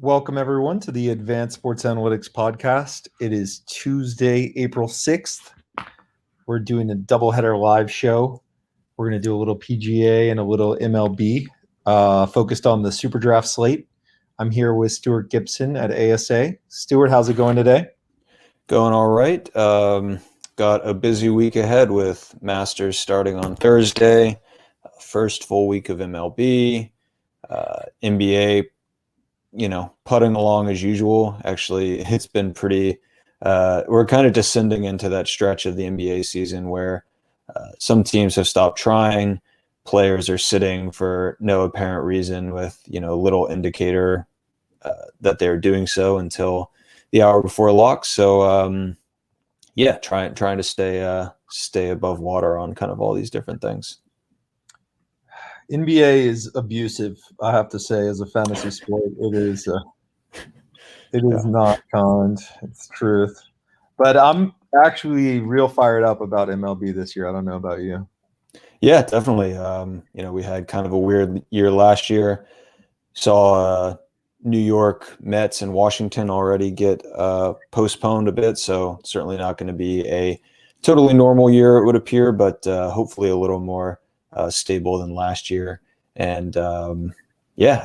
Welcome, everyone, to the Advanced Sports Analytics Podcast. It is Tuesday, April 6th. We're doing a doubleheader live show. We're going to do a little PGA and a little MLB focused on the SuperDraft slate. I'm here with Stewart Gibson at ASA. Stewart, how's it going today? Going all right. Got a busy week ahead with Masters starting on Thursday, first full week of MLB, NBA, putting along as usual. Actually, it's been pretty, we're kind of descending into that stretch of the NBA season where some teams have stopped trying. Players are sitting for no apparent reason with, little indicator that they're doing so until the hour before lock. So, trying to stay above water on kind of all these different things. NBA is abusive, I have to say, as a fantasy sport. It is not kind. It's truth. But I'm actually real fired up about MLB this year. I don't know about you. Yeah, definitely. We had kind of a weird year last year. Saw New York Mets and Washington already get postponed a bit, so certainly not going to be a totally normal year, it would appear, but hopefully a little more stable than last year. And I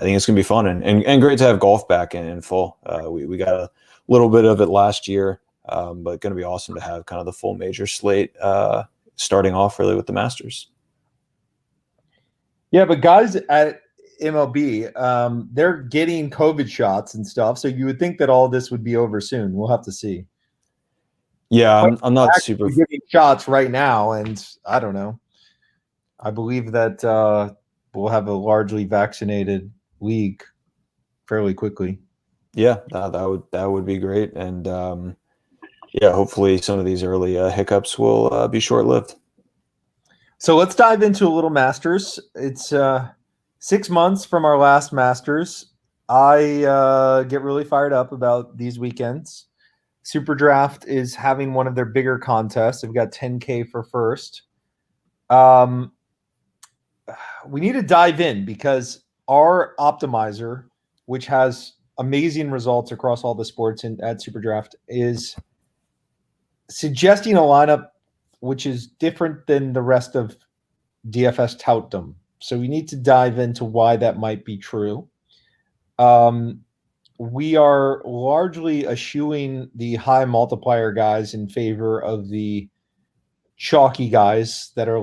think it's going to be fun and great to have golf back in full. We got a little bit of it last year, but going to be awesome to have kind of the full major slate starting off really with the Masters. Yeah, but guys at MLB, they're getting COVID shots and stuff, so you would think that all this would be over soon. We'll have to see. Yeah, I'm not super getting shots right now, and I don't know. I believe that we'll have a largely vaccinated league fairly quickly. Yeah, that would be great, and hopefully some of these early hiccups will be short-lived. So let's dive into a little Masters. It's 6 months from our last Masters. I get really fired up about these weekends. SuperDraft is having one of their bigger contests. They've got 10K for first. We need to dive in because our optimizer, which has amazing results across all the sports at SuperDraft, is suggesting a lineup which is different than the rest of DFS toutdom. So we need to dive into why that might be true. We are largely eschewing the high multiplier guys in favor of the chalky guys that are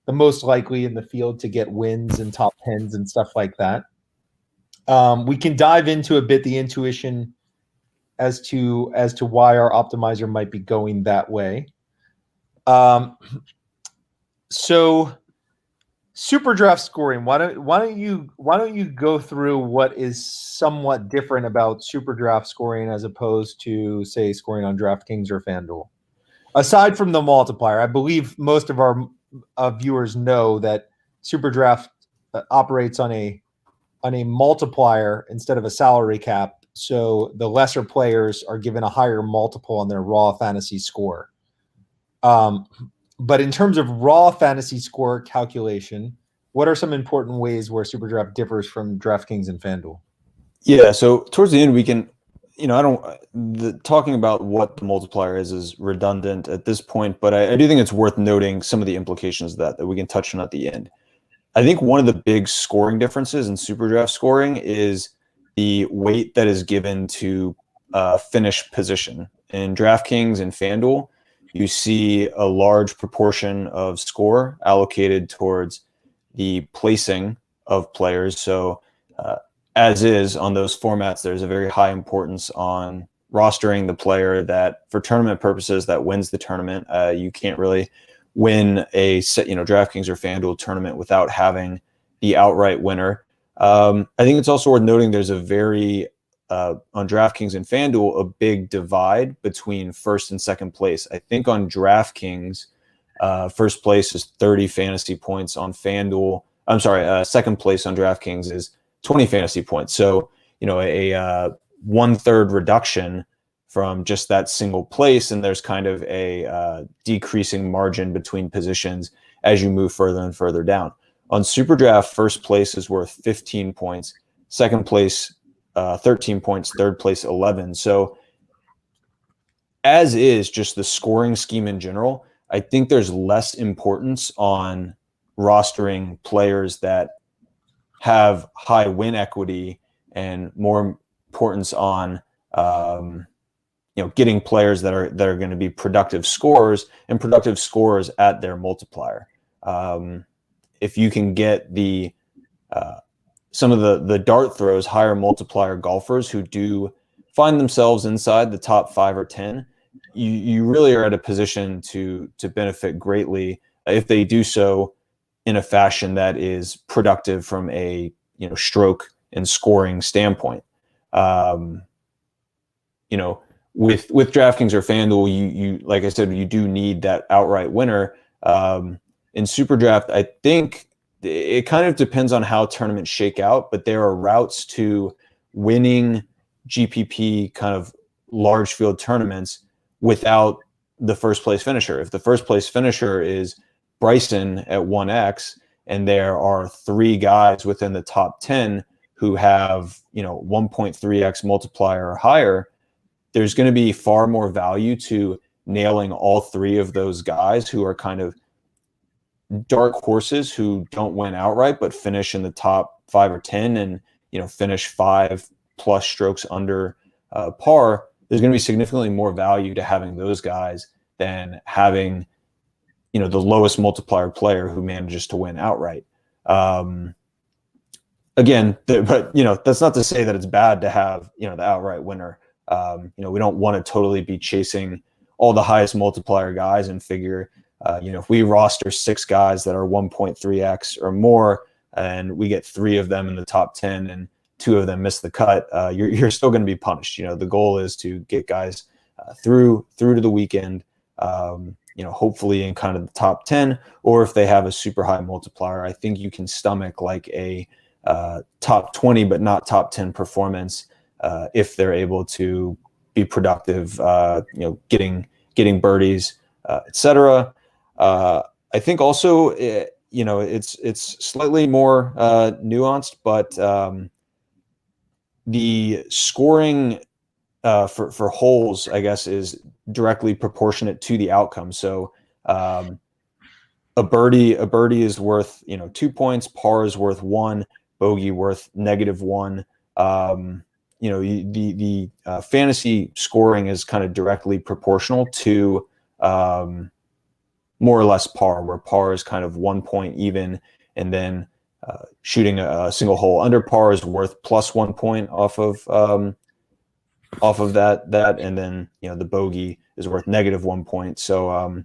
the most likely in the field to get wins and top tens and stuff like that. We can dive into a bit the intuition as to why our optimizer might be going that way. So SuperDraft scoring. Why don't you go through what is somewhat different about SuperDraft scoring as opposed to, say, scoring on DraftKings or FanDuel? Aside from the multiplier, I believe most of our viewers know that SuperDraft operates on a multiplier instead of a salary cap, so the lesser players are given a higher multiple on their raw fantasy score. But in terms of raw fantasy score calculation, what are some important ways where SuperDraft differs from DraftKings and FanDuel? Yeah, so towards the end we can, talking about what the multiplier is redundant at this point, but I do think it's worth noting some of the implications of that we can touch on at the end. I think one of the big scoring differences in SuperDraft scoring is the weight that is given to finish position. In DraftKings and FanDuel, you see a large proportion of score allocated towards the placing of players. So as is on those formats, there's a very high importance on rostering the player that for tournament purposes that wins the tournament. You can't really win a DraftKings or FanDuel tournament without having the outright winner. I think it's also worth noting there's a very on DraftKings and FanDuel, a big divide between first and second place. I think on DraftKings, first place is 30 fantasy points. On FanDuel, second place on DraftKings is 20 fantasy points. So, a 1/3 reduction from just that single place, and there's kind of a decreasing margin between positions as you move further and further down. On SuperDraft, first place is worth 15 points. Second place 13 points, third place 11. So as is just the scoring scheme in general, I think there's less importance on rostering players that have high win equity and more importance on getting players that are going to be productive scorers and productive scorers at their multiplier. If you can get the some of the dart throws, higher multiplier golfers who do find themselves inside the top 5 or 10, you really are at a position to benefit greatly if they do so in a fashion that is productive from a stroke and scoring standpoint. With DraftKings or FanDuel, you like I said, you do need that outright winner. In SuperDraft, I think it kind of depends on how tournaments shake out, but there are routes to winning GPP kind of large field tournaments without the first place finisher. If the first place finisher is Bryson at 1x, and there are 3 guys within the top 10 who have 1.3x multiplier or higher, there's going to be far more value to nailing all 3 of those guys who are kind of dark horses who don't win outright but finish in the top 5 or 10 and finish 5+ strokes under par. There's going to be significantly more value to having those guys than having the lowest multiplier player who manages to win outright. Again, but that's not to say that it's bad to have the outright winner. We don't want to totally be chasing all the highest multiplier guys and figure if we roster 6 guys that are 1.3x or more and we get 3 of them in the top 10 and 2 of them miss the cut, you're still going to be punished. The goal is to get guys through to the weekend, hopefully in kind of the top 10, or if they have a super high multiplier, I think you can stomach like a top 20 but not top 10 performance if they're able to be productive, getting birdies, etc. I think also it's slightly more nuanced, but the scoring for holes, I guess, is directly proportionate to the outcome. So a birdie is worth 2 points, par is worth 1, bogey worth -1. The fantasy scoring is kind of directly proportional to more or less par, where par is kind of 1 point even, and then shooting a single hole under par is worth +1 point off of that, and then the bogey is worth -1 point. So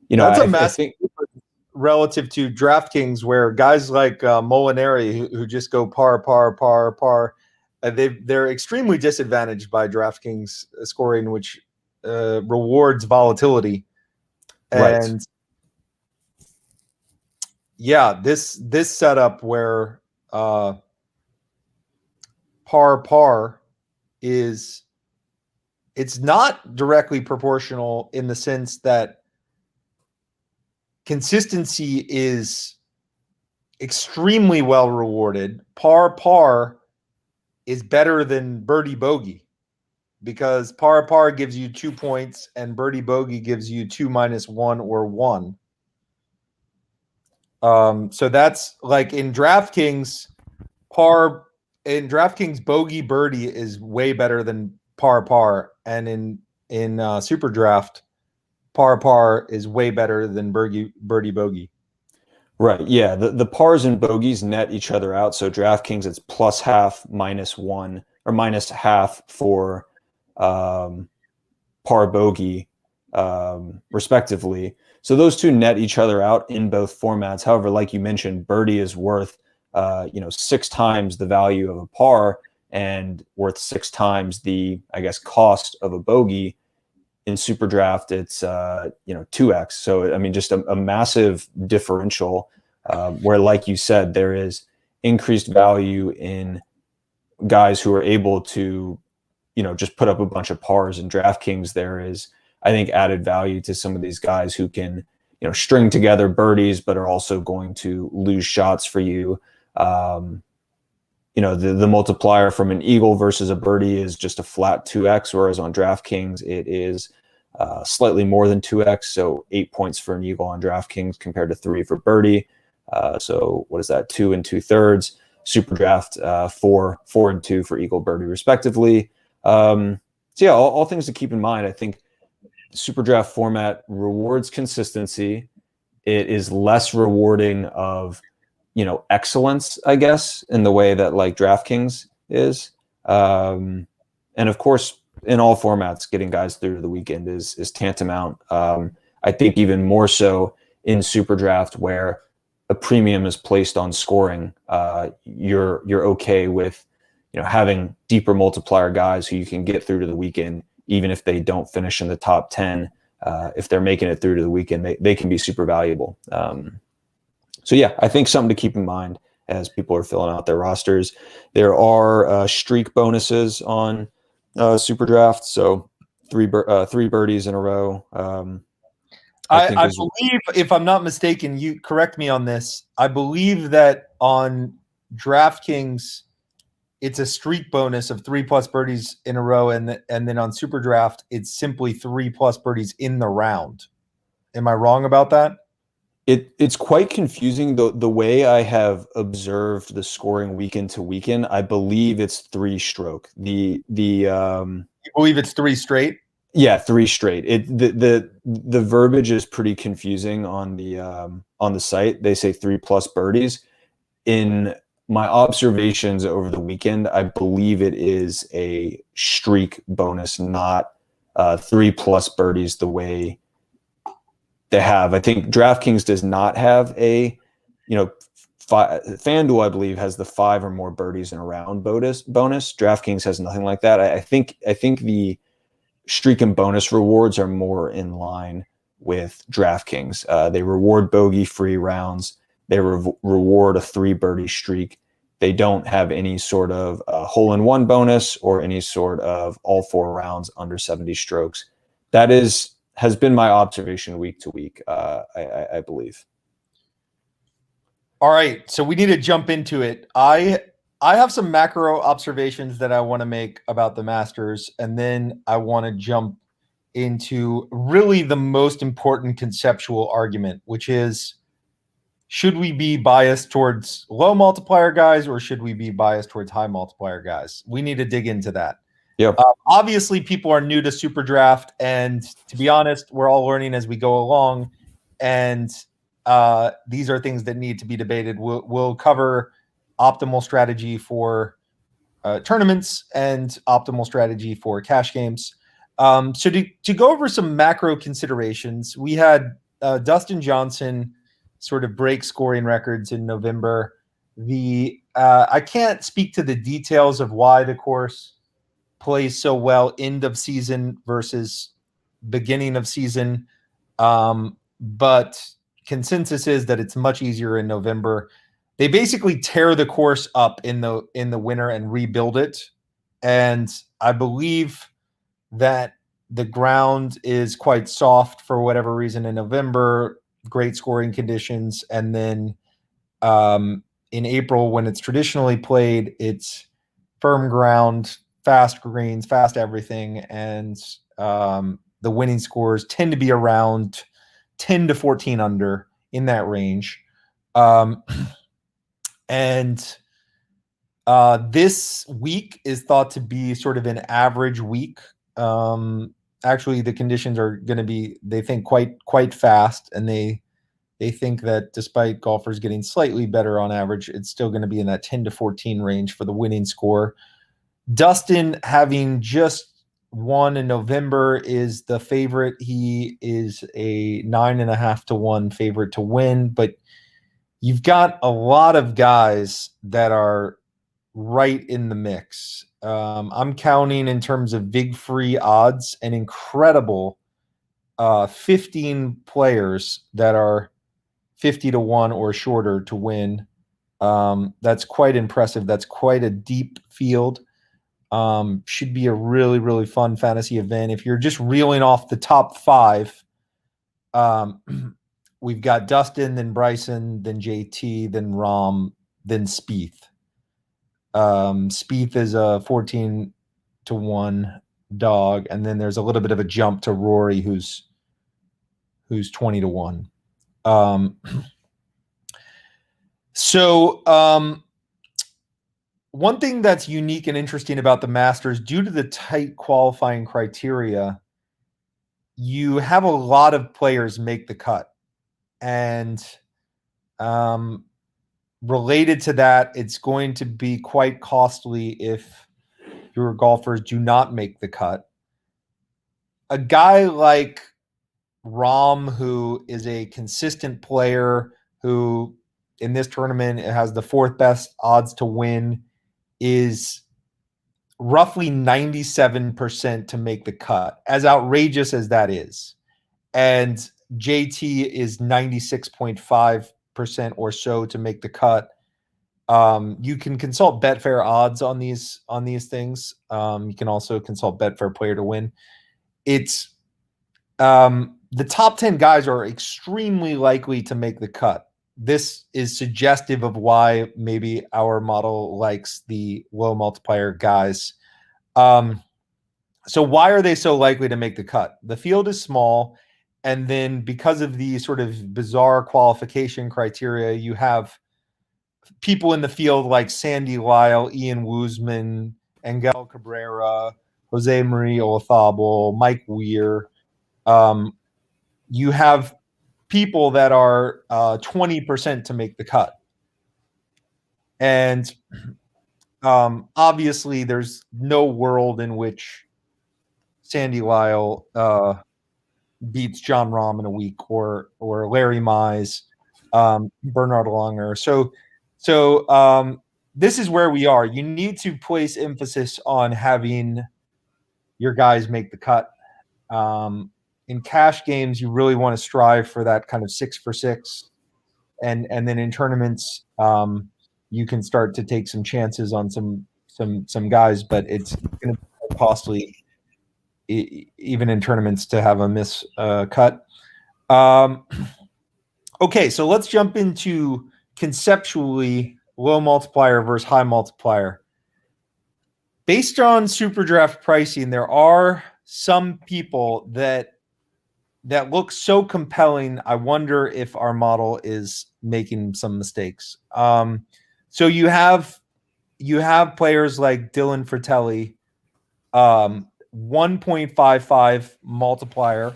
that's a I massive think difference relative to DraftKings, where guys like Molinari who just go par, they're extremely disadvantaged by DraftKings scoring, which rewards volatility. Right. And yeah, this setup where par is, it's not directly proportional in the sense that consistency is extremely well rewarded. Par is better than birdie bogey, because par gives you 2 points and birdie bogey gives you 2 - 1 or 1. So that's like in DraftKings, bogey birdie is way better than par, and in SuperDraft, par is way better than birdie bogey. Right. Yeah. The pars and bogeys net each other out. So DraftKings, it's +half, -1, or -half for par bogey, respectively. So those two net each other out in both formats. However, like you mentioned, birdie is worth 6 times the value of a par and worth 6 times the, I guess, cost of a bogey. In SuperDraft, it's 2x. So I mean, just a massive differential, where, like you said, there is increased value in guys who are able to just put up a bunch of pars. In DraftKings, there is, I think, added value to some of these guys who can string together birdies but are also going to lose shots for you. the multiplier from an eagle versus a birdie is just a flat 2x, whereas on DraftKings it is slightly more than 2x. So 8 points for an eagle on DraftKings compared to 3 for birdie. So what is that? 2 2/3. SuperDraft 4 and 2 for eagle, birdie, respectively. So yeah, all things to keep in mind. I think SuperDraft format rewards consistency. It is less rewarding of excellence, I guess, in the way that like DraftKings is. And of course, in all formats, getting guys through to the weekend is tantamount. I think even more so in SuperDraft, where a premium is placed on scoring. You're okay with having deeper multiplier guys who you can get through to the weekend, even if they don't finish in the top 10. If they're making it through to the weekend, they can be super valuable. So yeah, I think something to keep in mind as people are filling out their rosters. There are streak bonuses on SuperDraft, so three birdies in a row. I believe, if I'm not mistaken, you correct me on this. I believe that on DraftKings, it's a streak bonus of 3+ birdies in a row, and then on SuperDraft, it's simply 3+ birdies in the round. Am I wrong about that? It's quite confusing. The way I have observed the scoring weekend to weekend, I believe it's 3-stroke. You believe it's 3 straight? Yeah, 3 straight. The verbiage is pretty confusing on the site. They say 3+ birdies. In my observations over the weekend, I believe it is a streak bonus, not 3+ birdies the way they have. I think DraftKings does not have a, FanDuel, I believe, has the 5 or more birdies in a round bonus. DraftKings has nothing like that. I think the streak and bonus rewards are more in line with DraftKings. They reward bogey-free rounds. They reward a 3 birdie streak. They don't have any sort of hole-in-one bonus or any sort of all 4 rounds under 70 strokes. That has been my observation week to week, I believe. All right, so we need to jump into it. I have some macro observations that I want to make about the Masters, and then I want to jump into really the most important conceptual argument, which is, should we be biased towards low multiplier guys or should we be biased towards high multiplier guys? We need to dig into that. Yeah. Obviously, people are new to SuperDraft, and to be honest, we're all learning as we go along, and these are things that need to be debated. We'll cover optimal strategy for tournaments and optimal strategy for cash games. So to go over some macro considerations, we had Dustin Johnson sort of break scoring records in November. I can't speak to the details of why the course plays so well end of season versus beginning of season, but consensus is that it's much easier in November. They basically tear the course up in the winter and rebuild it, and I believe that the ground is quite soft for whatever reason in November. Great scoring conditions, and then in April, when it's traditionally played, it's firm ground, fast greens, fast everything, and the winning scores tend to be around 10 to 14 under, in that range. And this week is thought to be sort of an average week. Actually, the conditions are going to be, they think, quite fast, and they think that despite golfers getting slightly better on average, it's still going to be in that 10 to 14 range for the winning score. Dustin, having just won in November, is the favorite. He is a 9.5 to 1 favorite to win, but you've got a lot of guys that are right in the mix. I'm counting in terms of big free odds an incredible 15 players that are 50 to 1 or shorter to win. That's quite impressive. That's quite a deep field. Should be a really, really fun fantasy event. If you're just reeling off the top 5, we've got Dustin, then Bryson, then JT, then Rahm, then Spieth. Spieth is a 14-1 dog, and then there's a little bit of a jump to Rory, who's 20-1. One thing that's unique and interesting about the Masters, due to the tight qualifying criteria, you have a lot of players make the cut, and related to that, it's going to be quite costly if your golfers do not make the cut. A guy like Rahm, who is a consistent player, who in this tournament has the 4th best odds to win, is roughly 97% to make the cut, as outrageous as that is. And JT is 96.5% or so to make the cut. You can consult Betfair odds on these things. You can also consult Betfair player to win. It's the top 10 guys are extremely likely to make the cut. This is suggestive of why maybe our model likes the low multiplier guys. So why are they so likely to make the cut? The field is small, and then because of the sort of bizarre qualification criteria, you have people in the field like Sandy Lyle, Ian Woosman, Angel Cabrera, Jose Maria Olazabal, Mike Weir. You have people that are 20% to make the cut. And obviously there's no world in which Sandy Lyle beats John Rahm in a week, or Larry Mize, Bernard Langer. So this is where we are. You need to place emphasis on having your guys make the cut. In cash games, you really want to strive for that kind of 6 for 6, and then in tournaments, you can start to take some chances on some guys, but it's going to be costly, even in tournaments, to have a miss cut. Okay, so let's jump into conceptually low multiplier versus high multiplier. Based on SuperDraft pricing, there are some people that look so compelling, I wonder if our model is making some mistakes. So you have players like Dylan Fratelli, 1.55 multiplier,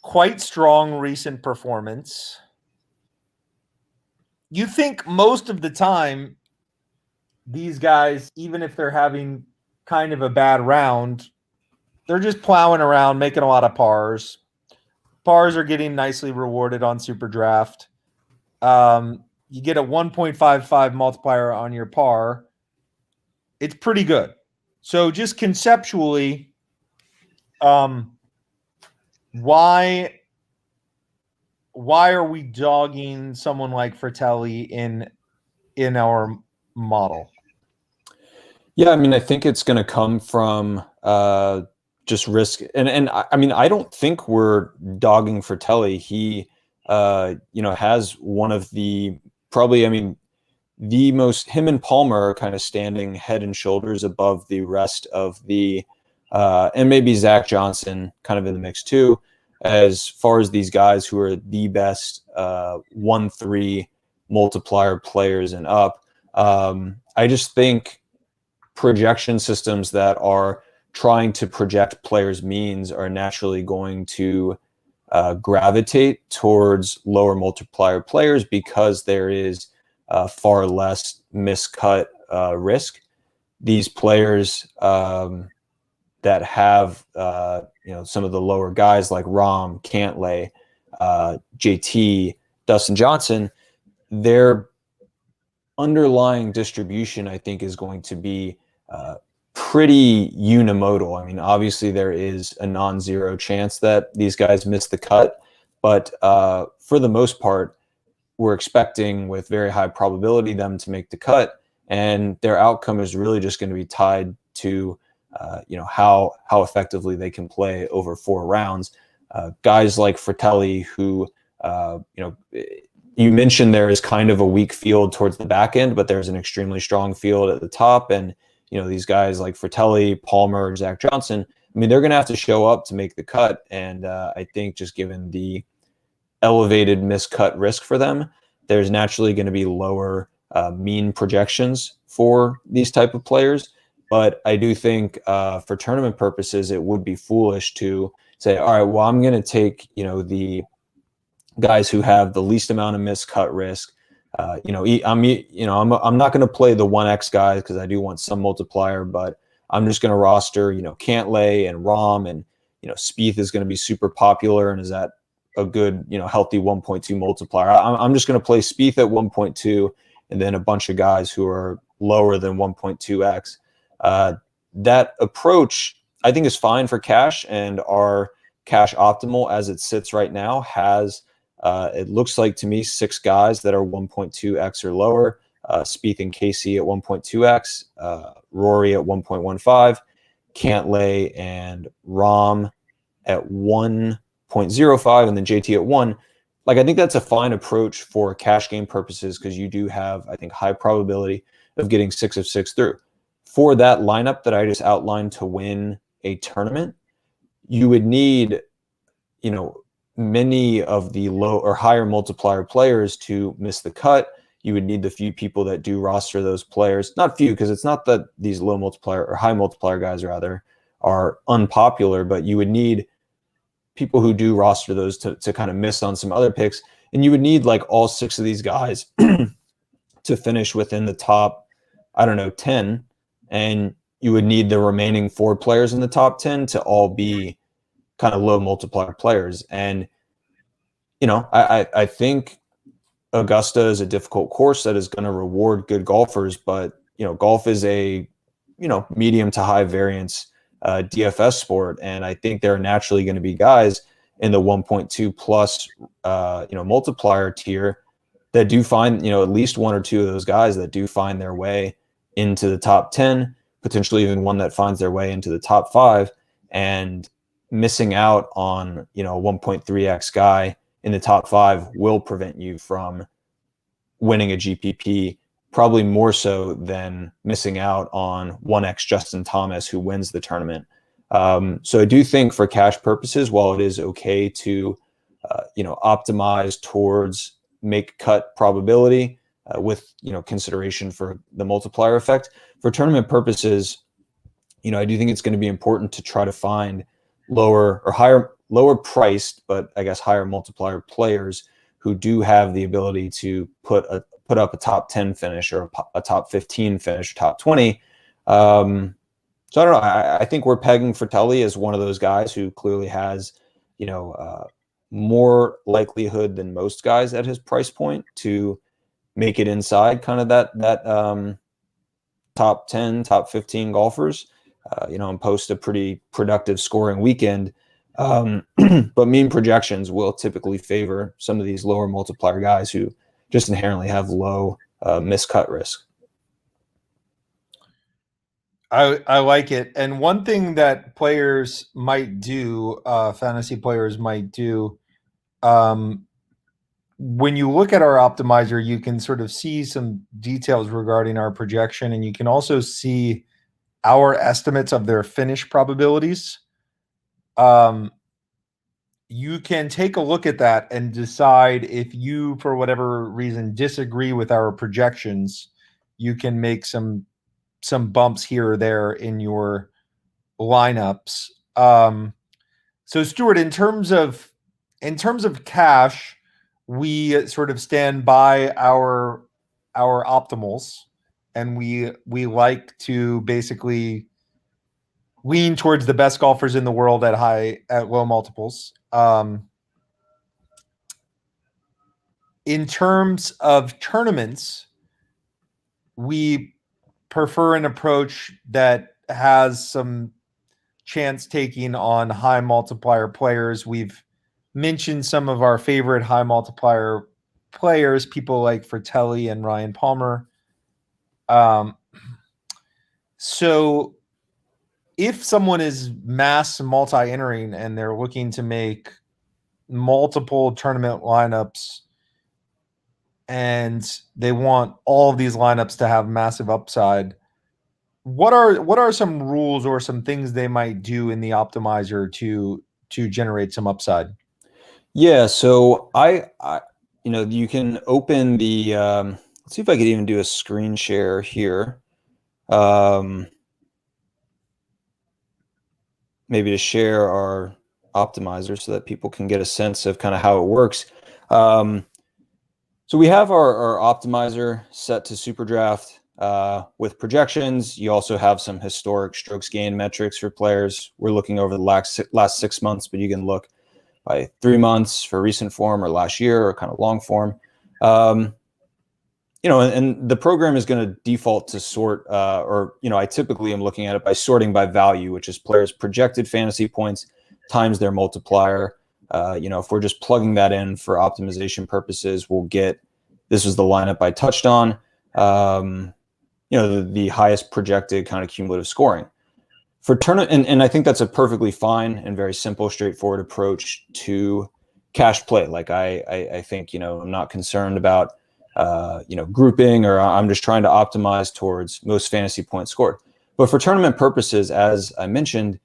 quite strong recent performance. You think most of the time these guys, even if they're having kind of a bad round, they're just plowing around, making a lot of pars. Pars are getting nicely rewarded on SuperDraft. You get a 1.55 multiplier on your par. It's pretty good. So just conceptually, why are we dogging someone like Fratelli in our model? Yeah, I mean, I think it's going to come from just risk, and I mean, I don't think we're dogging Fratelli. He, has one of the probably, I mean, the most, him and Palmer are kind of standing head and shoulders above the rest of the, and maybe Zach Johnson kind of in the mix too, as far as these guys who are the best 1-3 multiplier players and up. I just think projection systems that are trying to project players' means are naturally going to gravitate towards lower multiplier players, because there is far less miscut risk. These players that have some of the lower guys like Rahm, Cantlay, JT, Dustin Johnson, their underlying distribution, I think, is going to be pretty unimodal. I mean, obviously there is a non-zero chance that these guys miss the cut, but for the most part, we're expecting with very high probability them to make the cut, and their outcome is really just going to be tied to how effectively they can play over 4 rounds. Guys like Fratelli, who you mentioned there is kind of a weak field towards the back end, but there's an extremely strong field at the top. And, these guys like Fratelli, Palmer, Zach Johnson, I mean, they're going to have to show up to make the cut. And I think just given the elevated miscut risk for them, there's naturally going to be lower mean projections for these type of players. But I do think for tournament purposes, it would be foolish to say, all right, well, I'm going to take, the guys who have the least amount of miscut risk. I'm not going to play the 1x guys because I do want some multiplier, but I'm just going to roster, Cantlay and Rom, and Spieth is going to be super popular and is at a good, healthy 1.2 multiplier. I'm just going to play Spieth at 1.2 and then a bunch of guys who are lower than 1.2x. That approach I think is fine for cash, and our cash optimal as it sits right now has it looks like to me 6 guys that are 1.2x or lower. Spieth and Casey at 1.2x, Rory at 1.15, Cantlay and Rom at 1.05, and then JT at 1. Like, I think that's a fine approach for cash game purposes because you do have, I think, high probability of getting 6 of 6 through. For that lineup that I just outlined to win a tournament, you would need, many of the low or higher multiplier players to miss the cut. You would need the few people that do roster those players. Not few, because it's not that these low multiplier or high multiplier guys rather are unpopular, but you would need people who do roster those to kind of miss on some other picks. And you would need like all 6 of these guys to finish within the top, 10. And you would need the remaining 4 players in the top 10 to all be kind of low multiplier players. And, I think Augusta is a difficult course that is going to reward good golfers, but, golf is a, medium to high variance DFS sport. And I think there are naturally going to be guys in the 1.2 plus, multiplier tier that do find, at least 1 or 2 of those guys that do find their way into the top 10, potentially even one that finds their way into the top 5. And missing out on, a 1.3x guy in the top 5 will prevent you from winning a GPP, probably more so than missing out on 1x Justin Thomas, who wins the tournament. So I do think for cash purposes, while it is okay to, optimize towards make cut probability with, consideration for the multiplier effect, for tournament purposes, I do think it's going to be important to try to find lower priced, but I guess higher multiplier players who do have the ability to put up a top 10 finish or a top 15 finish, top 20. So I don't know. I think we're pegging Fratelli as one of those guys who clearly has, more likelihood than most guys at his price point to make it inside kind of that top 10, top 15 golfers. And post a pretty productive scoring weekend. But mean projections will typically favor some of these lower multiplier guys who just inherently have low miscut risk. I like it. And one thing that players might do, fantasy players might do, when you look at our optimizer, you can sort of see some details regarding our projection, and you can also see our estimates of their finish probabilities. You can take a look at that and decide if you, for whatever reason, disagree with our projections. You can make some bumps here or there in your lineups. So Stuart, in terms of cash, we sort of stand by our optimals, and we like to basically lean towards the best golfers in the world at low multiples. In terms of tournaments, we prefer an approach that has some chance taking on high multiplier players. We've mentioned some of our favorite high multiplier players, people like Fratelli and Ryan Palmer. So if someone is mass multi-entering and they're looking to make multiple tournament lineups, and they want all of these lineups to have massive upside. What are some rules or some things they might do in the optimizer to generate some upside? Yeah, so you can open the. Let's see if I could even do a screen share here. Maybe to share our optimizer so that people can get a sense of kind of how it works. So we have our optimizer set to SuperDraft with projections. You also have some historic strokes gained metrics for players. We're looking over the last 6 months, but you can look by 3 months for recent form or last year or kind of long form. And the program is going to default to sort, I typically am looking at it by sorting by value, which is players' projected fantasy points times their multiplier. If we're just plugging that in for optimization purposes, we'll get, this was the lineup I touched on, the highest projected kind of cumulative scoring. For tournament, and I think that's a perfectly fine and very simple, straightforward approach to cash play. Like I think, I'm not concerned about, grouping, or I'm just trying to optimize towards most fantasy points scored. But for tournament purposes, as I mentioned,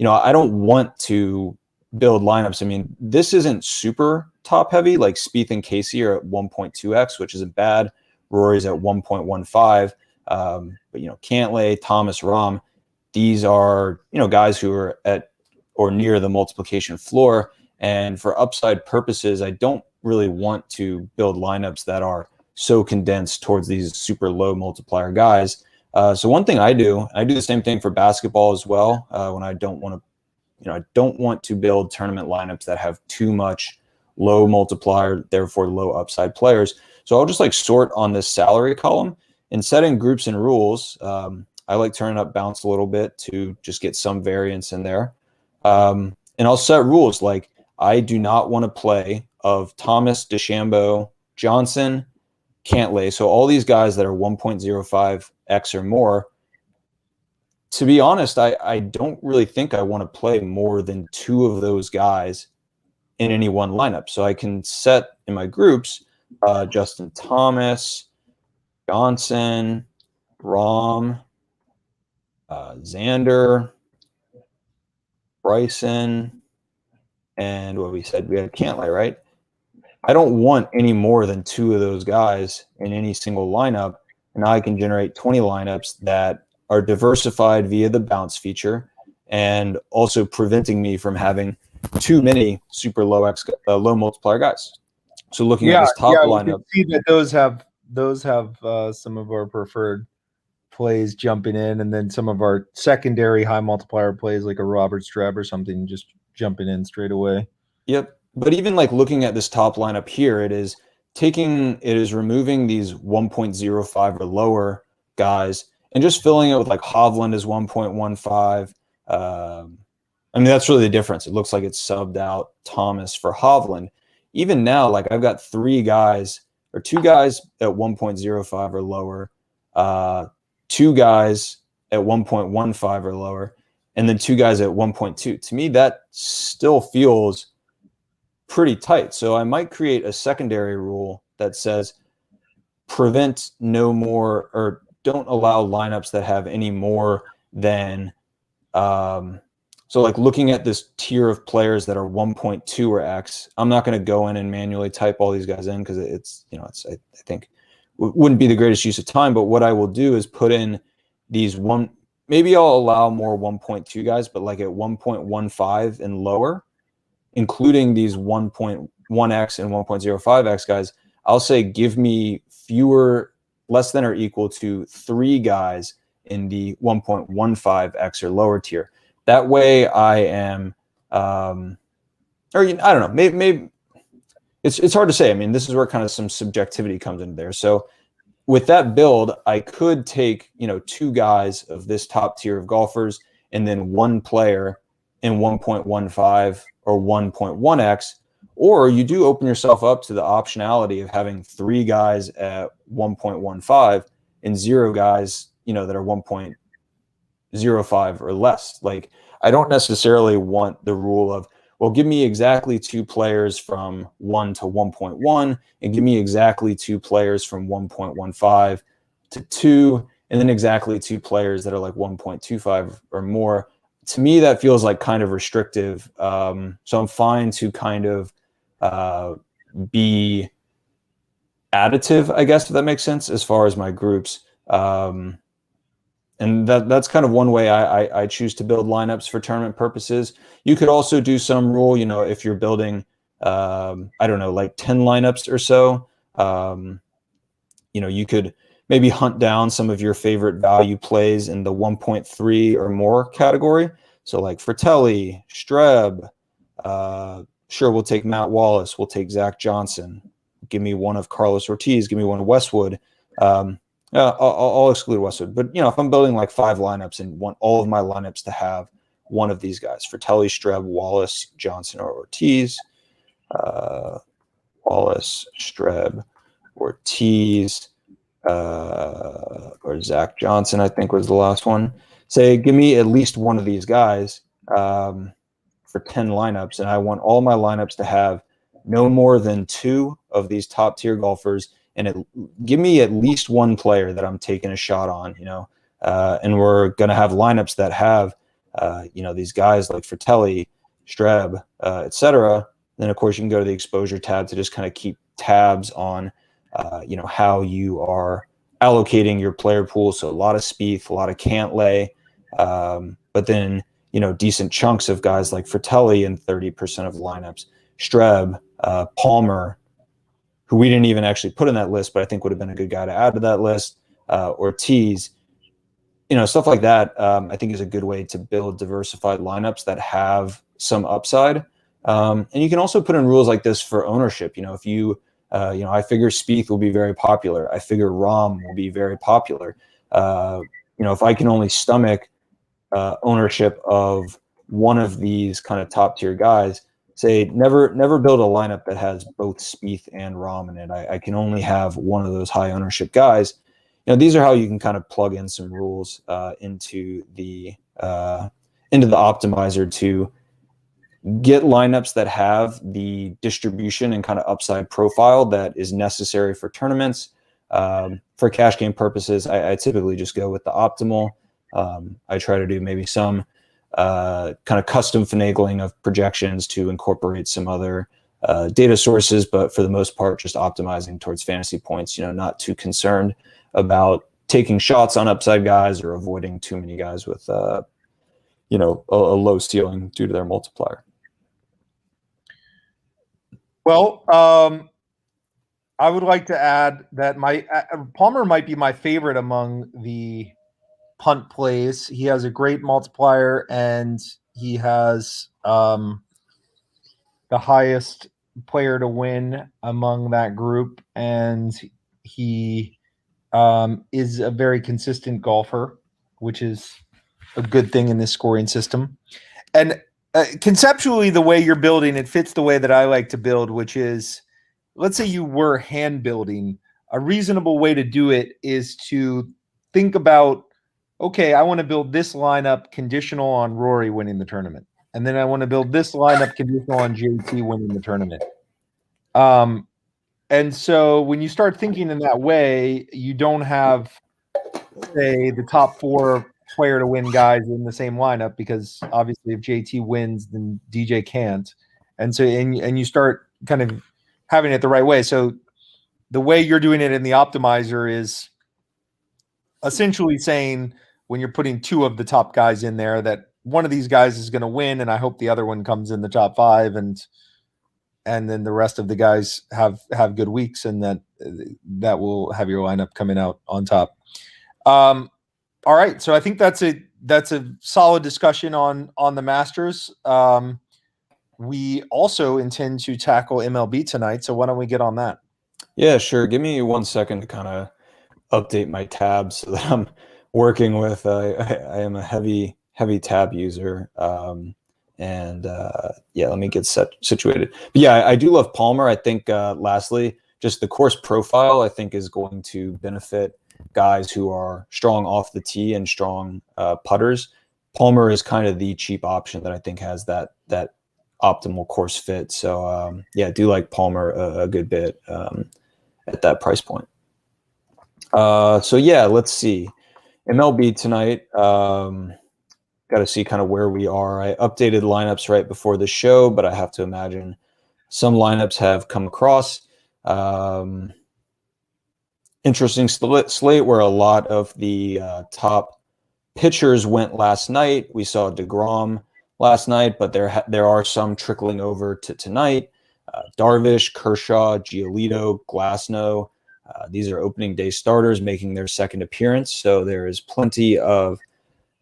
I don't want to build lineups. I mean, this isn't super top heavy. Like Spieth and Casey are at 1.2x, which isn't bad. Rory's at 1.15. But Cantlay, Thomas, Rahm, these are guys who are at or near the multiplication floor. And for upside purposes, I don't really want to build lineups that are so condensed towards these super low multiplier guys. So one thing I do the same thing for basketball as well. When I don't want to, I don't want to build tournament lineups that have too much low multiplier, therefore low upside players. So I'll just sort on this salary column and setting groups and rules. I like turning up bounce a little bit to just get some variance in there. And I'll set rules like I do not want to play of Thomas, DeChambeau, Johnson, Cantlay. So all these guys that are 1.05x or more. To be honest, I don't really think I want to play more than 2 of those guys in any one lineup. So I can set in my groups Justin Thomas, Johnson, Rahm, Xander, Bryson, and what we said, we had Cantlay, right? I don't want any more than 2 of those guys in any single lineup. And now I can generate 20 lineups that are diversified via the bounce feature and also preventing me from having too many super low multiplier guys. So looking at this top lineup, you can see that those have some of our preferred plays jumping in, and then some of our secondary high multiplier plays like a Robert Streb or something just jumping in straight away. Yep. But even looking at this top lineup here, it is removing these 1.05 or lower guys and just filling it with Hovland is 1.15. I mean, that's really the difference. It looks like it's subbed out Thomas for Hovland. Even now, I've got 2 guys at 1.05 or lower, 2 guys at 1.15 or lower, and then 2 guys at 1.2. To me, that still feels pretty tight. So I might create a secondary rule that says prevent no more, or don't allow lineups that have any more than looking at this tier of players that are 1.2 or X, I'm not going to go in and manually type all these guys in because I think wouldn't be the greatest use of time. But what I will do is put in these maybe I'll allow more 1.2 guys, but at 1.15 and lower, including these 1.1x and 1.05x guys, I'll say give me less than or equal to 3 guys in the 1.15x or lower tier. That way I am, I don't know, maybe it's hard to say. I mean, this is where kind of some subjectivity comes into there. So with that build, I could take, 2 guys of this top tier of golfers and then 1 player in 1.15 or 1.1x, or you do open yourself up to the optionality of having 3 guys at 1.15 and 0 guys, that are 1.05 or less. I don't necessarily want the rule of, well, give me exactly 2 players from 1 to 1.1, and give me exactly 2 players from 1.15 to 2, and then exactly 2 players that are like 1.25 or more. To me, that feels like kind of restrictive. So I'm fine to kind of be additive, I guess, if that makes sense, as far as my groups. And that's kind of one way I choose to build lineups for tournament purposes. You could also do some rule, if you're building, I don't know, like 10 lineups or so, you could maybe hunt down some of your favorite value plays in the 1.3 or more category. So like Fratelli, Streb, sure, we'll take Matt Wallace, we'll take Zach Johnson. Give me one of Carlos Ortiz, give me one of Westwood. I'll exclude Westwood, but if I'm building like 5 lineups and want all of my lineups to have one of these guys: Fratelli, Streb, Wallace, Johnson, or Ortiz. Wallace, Streb, Ortiz, or Zach Johnson, I think was the last one. Say, give me at least one of these guys for 10 lineups, and I want all my lineups to have no more than 2 of these top tier golfers, and give me at least one player that I'm taking a shot on, and we're going to have lineups that have, these guys like Fratelli, Streb, etc. Then, of course, you can go to the exposure tab to just kind of keep tabs on, how you are allocating your player pool. So a lot of Spieth, a lot of Cantlay, but then, decent chunks of guys like Fratelli in 30% of lineups, Streb, Palmer, who we didn't even actually put in that list, but I think would have been a good guy to add to that list, Ortiz, stuff like that, I think is a good way to build diversified lineups that have some upside. And you can also put in rules like this for ownership. If you, I figure Spieth will be very popular. I figure Rahm will be very popular. If I can only stomach ownership of one of these kind of top tier guys, say never build a lineup that has both Spieth and Rahm in it. I can only have one of those high ownership guys. These are how you can kind of plug in some rules into the optimizer to get lineups that have the distribution and kind of upside profile that is necessary for tournaments. For cash game purposes, I typically just go with the optimal. I try to do maybe some kind of custom finagling of projections to incorporate some other data sources, but for the most part, just optimizing towards fantasy points, not too concerned about taking shots on upside guys or avoiding too many guys with, a low ceiling due to their multiplier. Well, I would like to add that my Palmer might be my favorite among the punt plays. He has a great multiplier, and he has the highest player to win among that group, and he is a very consistent golfer, which is a good thing in this scoring system. And conceptually, the way you're building, it fits the way that I like to build, which is, let's say you were hand building. A reasonable way to do it is to think about, okay, I want to build this lineup conditional on Rory winning the tournament. And then I want to build this lineup conditional on JT winning the tournament. And so when you start thinking in that way, you don't have, say, the top 4 player to win guys in the same lineup, because obviously if JT wins, then DJ can't. And so, and you start kind of having it the right way. So the way you're doing it in the optimizer is essentially saying, when you're putting 2 of the top guys in there, that one of these guys is going to win, and I hope the other one comes in the top 5, and then the rest of the guys have good weeks, and that will have your lineup coming out on top. All right, so I think that's a solid discussion on the Masters. We also intend to tackle MLB tonight, so why don't we get on that? Yeah, sure. Give me 1 second to kind of update my tabs so that I'm working with. I am a heavy tab user, and let me get situated. But yeah, I do love Palmer. I think lastly, just the course profile, I think, is going to benefit guys who are strong off the tee and strong putters. Palmer is kind of the cheap option that I think has that optimal course fit. So yeah, I do like Palmer a good bit at that price point. So yeah, let's see. MLB tonight. Got to see kind of where we are. I updated lineups right before the show, but I have to imagine some lineups have come across. Interesting slate where a lot of the top pitchers went last night. We saw DeGrom last night, but there are some trickling over to tonight. Darvish, Kershaw, Giolito, Glasnow. These are opening day starters making their second appearance, so there is plenty of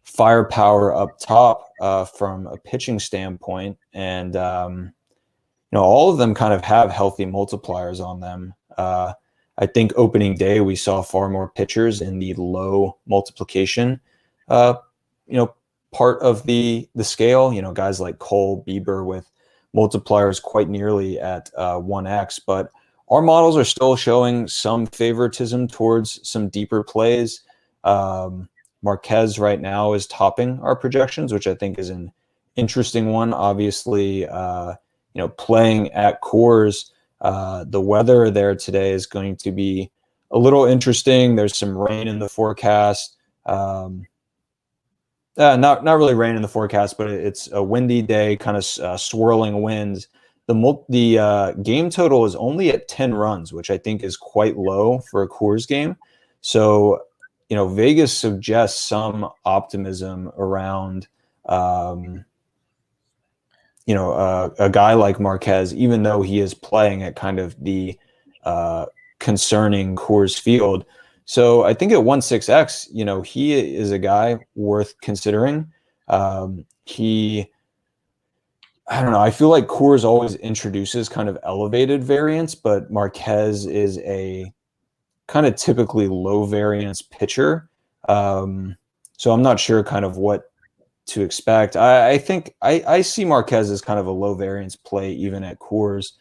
firepower up top from a pitching standpoint, and all of them kind of have healthy multipliers on them. I think opening day we saw far more pitchers in the low multiplication, part of the scale. Guys like Cole, Bieber with multipliers quite nearly at 1x, but our models are still showing some favoritism towards some deeper plays. Marquez right now is topping our projections, which I think is an interesting one. Obviously, playing at Coors, the weather there today is going to be a little interesting. There's some rain in the forecast. Not really rain in the forecast, but it's a windy day, kind of swirling winds. The game total is only at 10 runs, which I think is quite low for a Coors game. So, Vegas suggests some optimism around, a guy like Marquez, even though he is playing at kind of the concerning Coors Field. So I think at 1.6x, he is a guy worth considering. I don't know. I feel like Coors always introduces kind of elevated variance, but Marquez is a kind of typically low variance pitcher. So I'm not sure kind of what to expect. I think I see Marquez as kind of a low variance play even at Coors.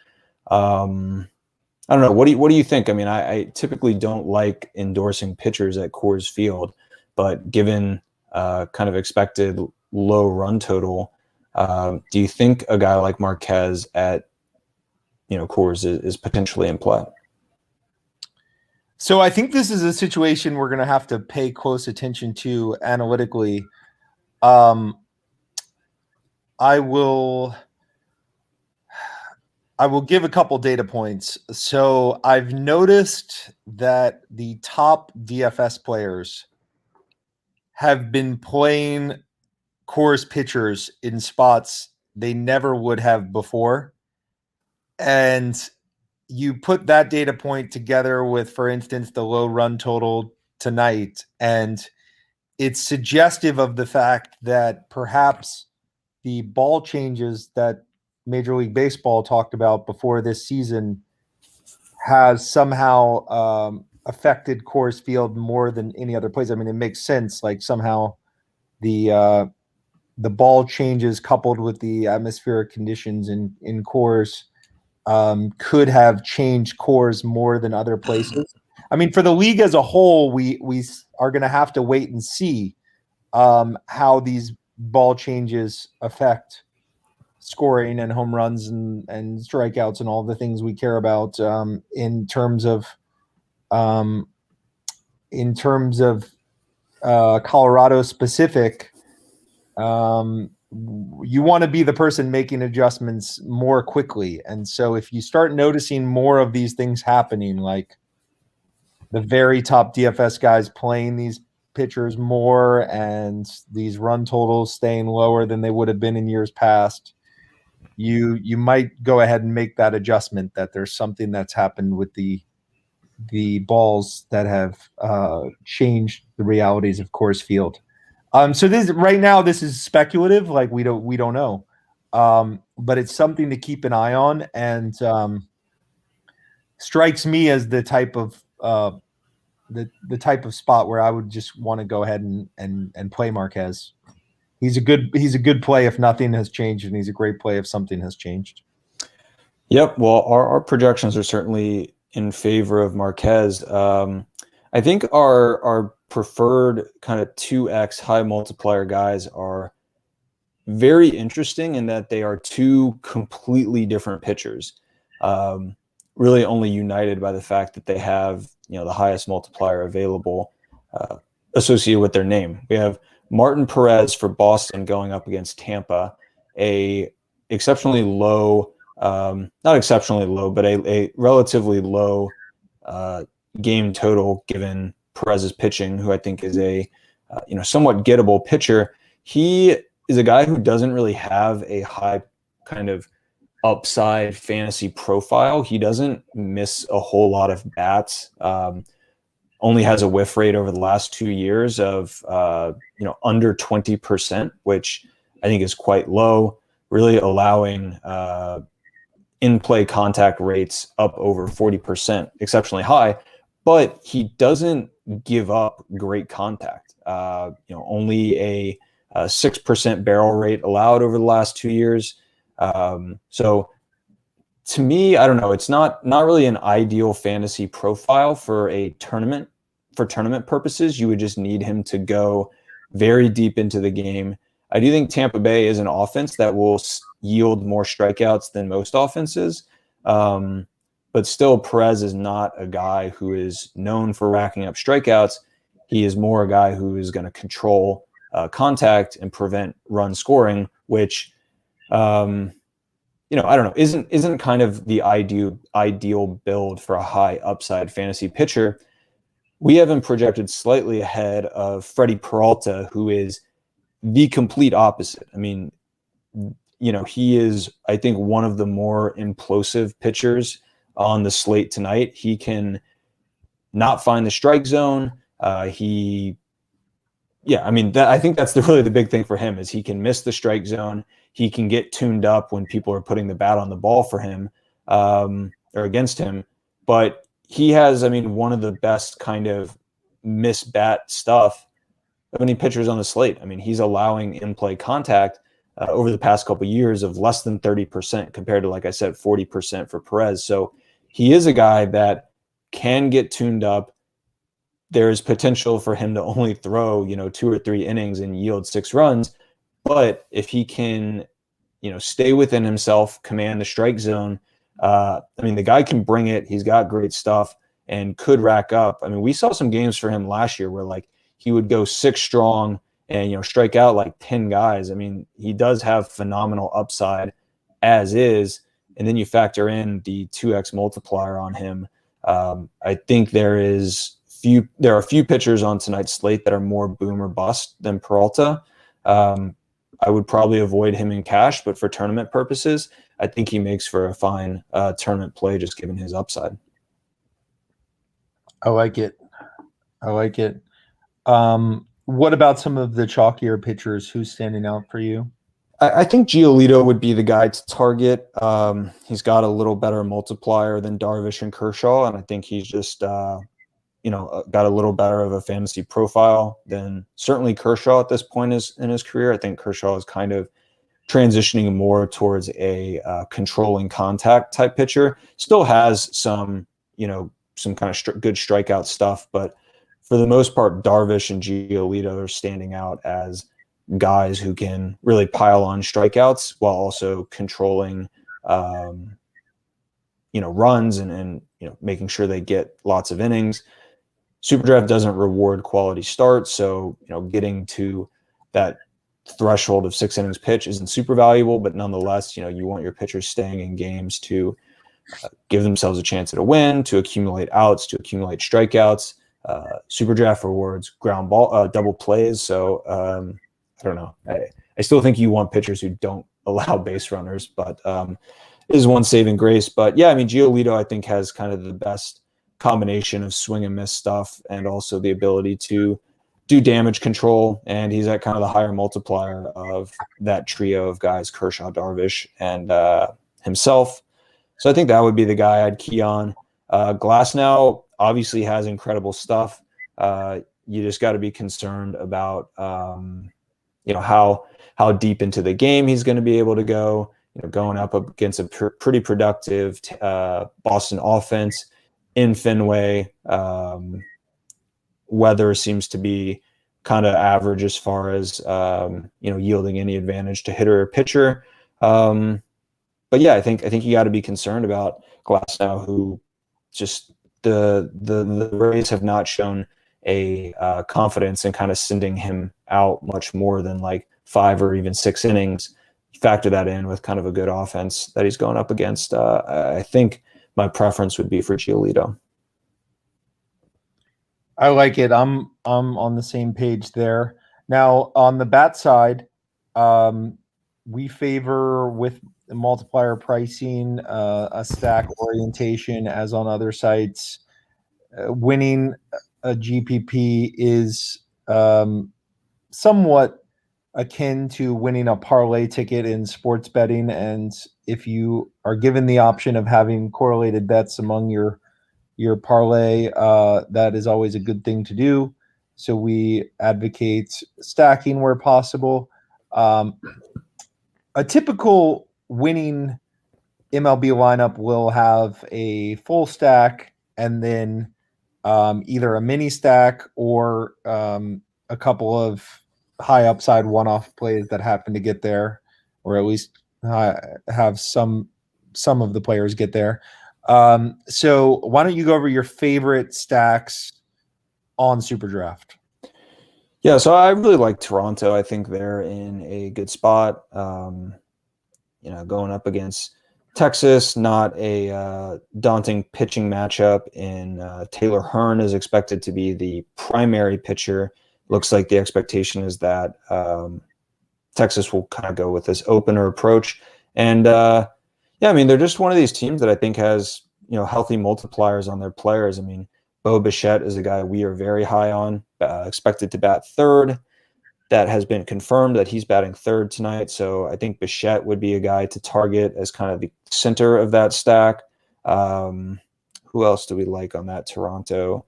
I don't know. What do you think? I mean, I typically don't like endorsing pitchers at Coors Field, but given kind of expected low run total, do you think a guy like Marquez at Coors is potentially in play? So I think this is a situation we're going to have to pay close attention to analytically. I will give a couple data points. So I've noticed that the top DFS players have been playing Coors pitchers in spots they never would have before. And you put that data point together with, for instance, the low run total tonight, and it's suggestive of the fact that perhaps the ball changes that Major League Baseball talked about before this season has somehow affected Coors Field more than any other place. I mean, it makes sense. Like somehow the ball changes coupled with the atmospheric conditions in Coors could have changed Coors more than other places. I mean, for the league as a whole, we are going to have to wait and see how these ball changes affect scoring and home runs and strikeouts and all the things we care about in terms of Colorado specific. You want to be the person making adjustments more quickly. And so if you start noticing more of these things happening, like the very top DFS guys playing these pitchers more and these run totals staying lower than they would have been in years past, you might go ahead and make that adjustment that there's something that's happened with the balls that have changed the realities of Coors Field. So this right now, this is speculative. Like we don't know, but it's something to keep an eye on, and strikes me as the type of spot where I would just want to go ahead and play Marquez. He's a good play if nothing has changed, and he's a great play if something has changed. Yep. Well, our projections are certainly in favor of Marquez. I think our preferred kind of 2x high multiplier guys are, very interesting in that they are two completely different pitchers, really only united by the fact that they have, the highest multiplier available associated with their name. We have Martin Perez for Boston going up against Tampa, a exceptionally low, not exceptionally low, but a relatively low game total given Perez's pitching, who I think is a somewhat gettable pitcher. He is a guy who doesn't really have a high kind of upside fantasy profile. He doesn't miss a whole lot of bats. Only has a whiff rate over the last 2 years of under 20%, which I think is quite low, really allowing in-play contact rates up over 40%, exceptionally high, but he doesn't give up great contact. Only a 6% barrel rate allowed over the last 2 years. So to me, I don't know. It's not really an ideal fantasy profile for a tournament. For tournament purposes, you would just need him to go very deep into the game. I do think Tampa Bay is an offense that will yield more strikeouts than most offenses. But still, Perez is not a guy who is known for racking up strikeouts. He is more a guy who is going to control contact and prevent run scoring, which I don't know, isn't kind of the ideal build for a high upside fantasy pitcher. We have him projected slightly ahead of Freddie Peralta, who is the complete opposite. I mean, he is, I think, one of the more implosive pitchers on the slate tonight. He can not find the strike zone. I think that's really the big thing for him is he can miss the strike zone. He can get tuned up when people are putting the bat on the ball for him or against him. But he has, one of the best kind of miss bat stuff of any pitchers on the slate. I mean, he's allowing in-play contact over the past couple of years of less than 30% compared to, like I said, 40% for Perez. So he is a guy that can get tuned up. There's potential for him to only throw, 2 or 3 innings and yield 6 runs. But if he can, stay within himself, command the strike zone, the guy can bring it. He's got great stuff and could rack up. We saw some games for him last year where he would go 6 strong and, strike out like 10 guys. He does have phenomenal upside as is. And then you factor in the 2x multiplier on him. I think there are a few pitchers on tonight's slate that are more boom or bust than Peralta. I would probably avoid him in cash, but for tournament purposes, I think he makes for a fine tournament play just given his upside. I like it. What about some of the chalkier pitchers? Who's standing out for you? I think Giolito would be the guy to target. He's got a little better multiplier than Darvish and Kershaw, and I think he's just got a little better of a fantasy profile than certainly Kershaw at this point in his career. I think Kershaw is kind of transitioning more towards a controlling contact type pitcher. Still has some kind of good strikeout stuff, but for the most part, Darvish and Giolito are standing out as guys who can really pile on strikeouts while also controlling, runs and making sure they get lots of innings. SuperDraft doesn't reward quality starts, so getting to that threshold of 6 innings pitch isn't super valuable, but nonetheless, you want your pitchers staying in games to give themselves a chance at a win, to accumulate outs, to accumulate strikeouts. SuperDraft rewards ground ball double plays, so I don't know. I still think you want pitchers who don't allow base runners, but is one saving grace. But yeah, Giolito I think has kind of the best combination of swing and miss stuff and also the ability to do damage control, and he's at kind of the higher multiplier of that trio of guys, Kershaw, Darvish, and himself. So I think that would be the guy I'd key on. Glasnow obviously has incredible stuff. You just got to be concerned about how deep into the game he's going to be able to go. Going up against a pretty productive Boston offense in Fenway. Weather seems to be kind of average as far as yielding any advantage to hitter or pitcher. But yeah, I think you got to be concerned about Glasnow, who just the Rays have not shown a confidence in kind of sending him out much more than like 5 or even 6 innings. Factor that in with kind of a good offense that he's going up against. I think my preference would be for Giolito. I like it. I'm on the same page there. Now on the bat side, we favor with multiplier pricing a stack orientation as on other sites. Winning a GPP is somewhat akin to winning a parlay ticket in sports betting, and if you are given the option of having correlated bets among your parlay, that is always a good thing to do. So we advocate stacking where possible. A typical winning MLB lineup will have a full stack and then either a mini stack or a couple of high upside one-off plays that happen to get there, or at least have some of the players get there. So why don't you go over your favorite stacks on SuperDraft? Yeah, so I really like Toronto. I think they're in a good spot. Going up against Texas, not a daunting pitching matchup. And Taylor Hearn is expected to be the primary pitcher. Looks like the expectation is that Texas will kind of go with this opener approach. And they're just one of these teams that I think has healthy multipliers on their players. I mean, Bo Bichette is a guy we are very high on, expected to bat third. That has been confirmed that he's batting third tonight. So I think Bichette would be a guy to target as kind of the center of that stack. Who else do we like on that Toronto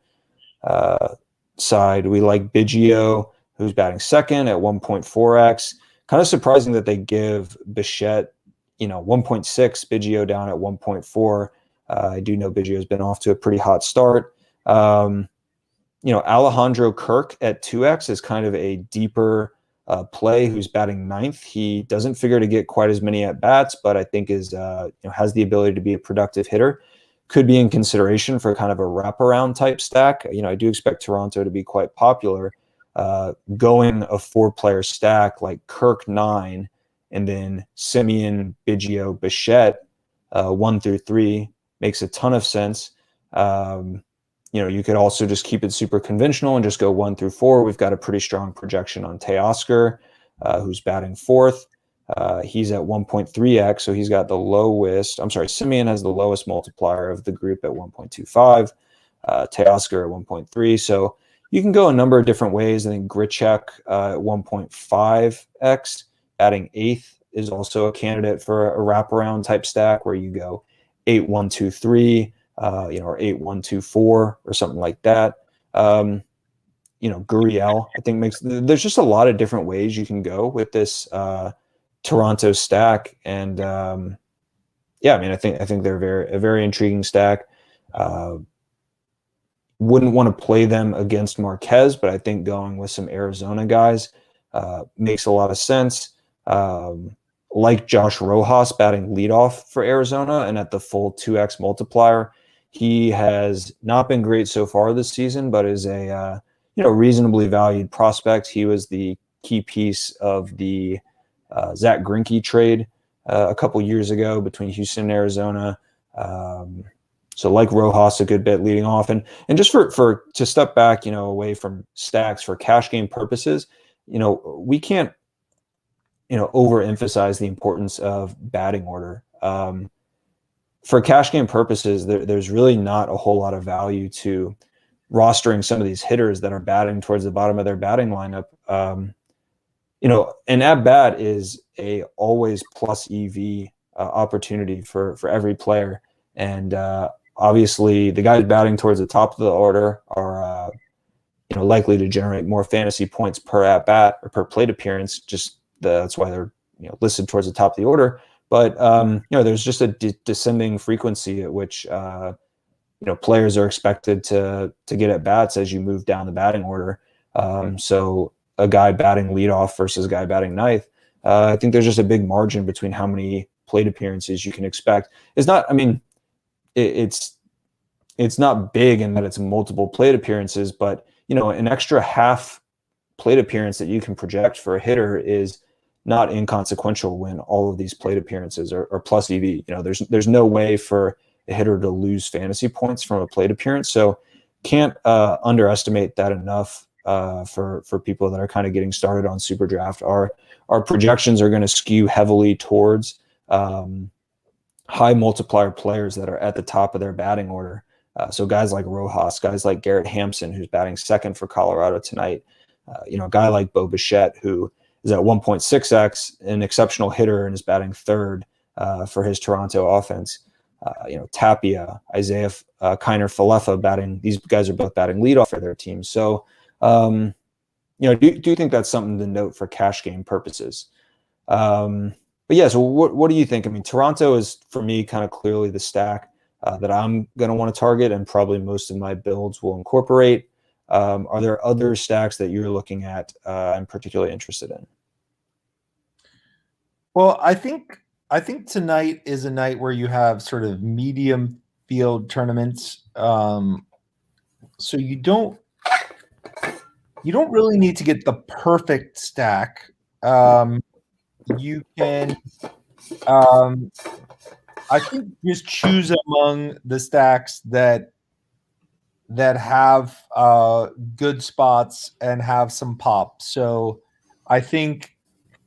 side? We like Biggio, who's batting second at 1.4x. Kind of surprising that they give Bichette, 1.6, Biggio down at 1.4. I do know Biggio's been off to a pretty hot start. Alejandro Kirk at 2x is kind of a deeper play who's batting ninth. He doesn't figure to get quite as many at bats, but I think is has the ability to be a productive hitter. Could be in consideration for kind of a wraparound type stack. I do expect Toronto to be quite popular. Going a 4-player stack like Kirk 9 and then Simeon, Biggio, Bichette 1 through 3 makes a ton of sense. You could also just keep it super conventional and just go 1 through 4. We've got a pretty strong projection on Teoscar, who's batting fourth. He's at 1.3x, so he's got the lowest. I'm sorry, Simeon has the lowest multiplier of the group at 1.25. Teoscar at 1.3. So you can go a number of different ways. I think Grichuk at 1.5x, batting eighth, is also a candidate for a wraparound type stack where you go 8, 1, 2, 3. Or 8, 1, 2, 4 or something like that. Gurriel, I think there's just a lot of different ways you can go with this Toronto stack. And I think they're a very intriguing stack. Wouldn't want to play them against Marquez, but I think going with some Arizona guys makes a lot of sense. Like Josh Rojas batting leadoff for Arizona and at the full 2x multiplier. He has not been great so far this season, but is a reasonably valued prospect. He was the key piece of the Zach Greinke trade a couple years ago between Houston and Arizona. So like Rojas a good bit leading off, and just for to step back, away from stacks for cash game purposes, we can't overemphasize the importance of batting order. For cash game purposes, there's really not a whole lot of value to rostering some of these hitters that are batting towards the bottom of their batting lineup. An at bat is a always plus EV opportunity for every player, and obviously the guys batting towards the top of the order are likely to generate more fantasy points per at bat or per plate appearance. That's why they're listed towards the top of the order. But there's just a descending frequency at which players are expected to get at bats as you move down the batting order. So a guy batting leadoff versus a guy batting ninth, I think there's just a big margin between how many plate appearances you can expect. It's not, I mean, it's not big in that it's multiple plate appearances, but an extra half plate appearance that you can project for a hitter is not inconsequential when all of these plate appearances are plus EV. There's no way for a hitter to lose fantasy points from a plate appearance. So can't underestimate that enough for people that are kind of getting started on SuperDraft. Our projections are going to skew heavily towards high multiplier players that are at the top of their batting order. So guys like Rojas, guys like Garrett Hampson, who's batting second for Colorado tonight. A guy like Bo Bichette, who is at 1.6x, an exceptional hitter, and is batting third for his Toronto offense. Tapia, Isaiah Kiner-Falefa batting. These guys are both batting leadoff for their teams. So, do you think that's something to note for cash game purposes? But yeah, so what do you think? I mean, Toronto is, for me, kind of clearly the stack that I'm going to want to target, and probably most of my builds will incorporate. Are there other stacks that you're looking at and particularly interested in? Well, I think tonight is a night where you have sort of medium field tournaments. So you don't really need to get the perfect stack. You can, I think, just choose among the stacks that have good spots and have some pop. So I think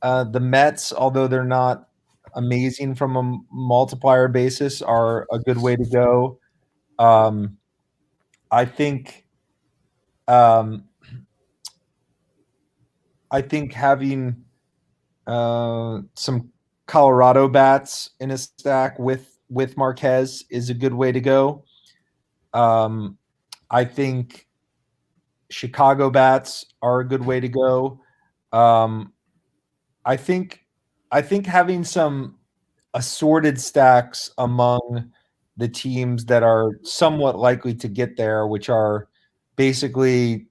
the Mets, although they're not amazing from a multiplier basis, are a good way to go. I think having some Colorado bats in a stack with Marquez is a good way to go. I think Chicago bats are a good way to go. I think having some assorted stacks among the teams that are somewhat likely to get there, which are basically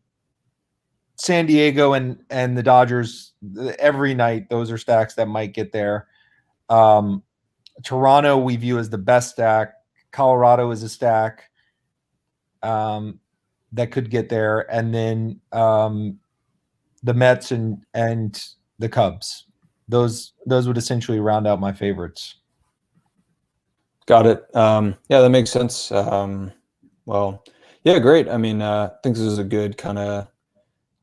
San Diego and the Dodgers, every night, those are stacks that might get there. Toronto we view as the best stack. Colorado is a stack that could get there, and then the Mets and the Cubs. Those would essentially round out my favorites. Got it. Yeah, that makes sense. Well, yeah, great. I mean, I think this is a good kind of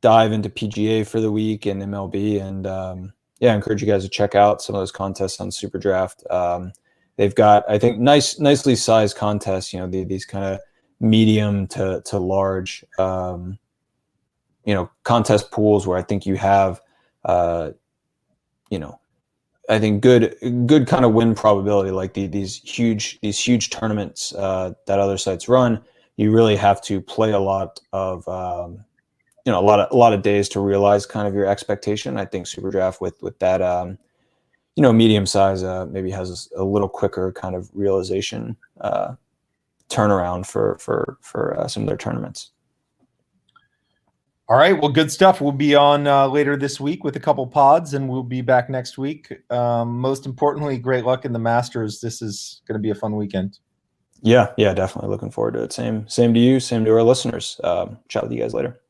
dive into PGA for the week and MLB, and yeah, I encourage you guys to check out some of those contests on SuperDraft. They've got, I think, nicely sized contests. These kind of medium to large, contest pools where I think you have, I think good kind of win probability. Like these huge tournaments that other sites run, you really have to play a lot of a lot of days to realize kind of your expectation. I think SuperDraft with that medium size maybe has a little quicker kind of realization turnaround for some of their tournaments. All right, well, good stuff. We'll be on later this week with a couple pods, and we'll be back next week. Most importantly, great luck in the Masters. This is going to be a fun weekend. Yeah, definitely looking forward to it. Same to you, same to our listeners. Chat with you guys later.